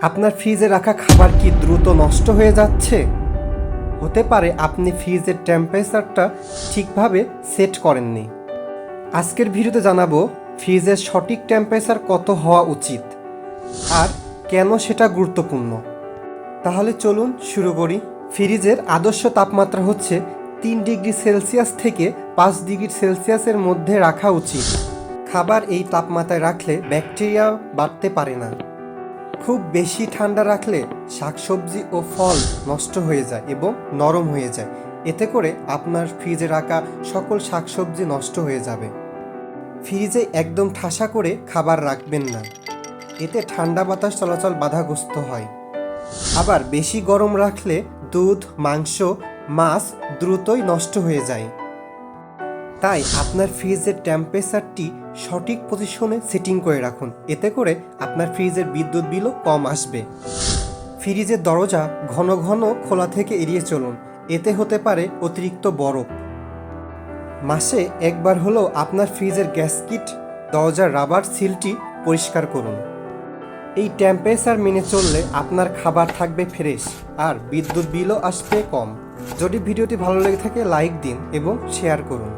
আপনার ফ্রিজে রাখা খাবার কি দ্রুত নষ্ট হয়ে যাচ্ছে? হতে পারে আপনি ফ্রিজের টেম্পারেচারটা ঠিকভাবে সেট করেননি। আজকের ভিডিওতে জানাবো ফ্রিজের সঠিক টেম্পারেচার কত হওয়া উচিত আর কেন সেটা গুরুত্বপূর্ণ। তাহলে চলুন শুরু করি। ফ্রিজের আদর্শ তাপমাত্রা হচ্ছে 3 ডিগ্রি সেলসিয়াস থেকে 5 ডিগ্রি সেলসিয়াসের মধ্যে রাখা উচিত। খাবার এই তাপমাত্রায় রাখলে ব্যাকটেরিয়া বাড়তে পারে না। খুব বেশি ঠান্ডা রাখলে শাকসবজি ও ফল নষ্ট হয়ে যায় এবং নরম হয়ে যায়। এতে করে আপনার ফ্রিজে রাখা সকল শাকসবজি নষ্ট হয়ে যাবে। ফ্রিজে একদম ঠাসা করে খাবার রাখবেন না, এতে ঠান্ডা বাতাস চলাচল বাধাগ্রস্ত হয়। আবার বেশি গরম রাখলে দুধ, মাংস, মাছ দ্রুতই নষ্ট হয়ে যায়। তাই আপনার ফ্রিজের টেম্পারেচারটি সঠিক পজিশনে সেটিং করে রাখুন, এতে করে আপনার ফ্রিজের বিদ্যুৎ বিলও কম আসবে। ফ্রিজের দরজা ঘন ঘন খোলা থেকে এড়িয়ে চলুন, এতে হতে পারে অতিরিক্ত বরফ। মাসে একবার হলেও আপনার ফ্রিজের গ্যাসকিট, দরজার রাবার সিলটি পরিষ্কার করুন। এই টেম্পারেচার মেনে চললে আপনার খাবার থাকবে ফ্রেশ আর বিদ্যুৎ বিলও আসবে কম। যদি ভিডিওটি ভালো লেগে থাকে লাইক দিন এবং শেয়ার করুন।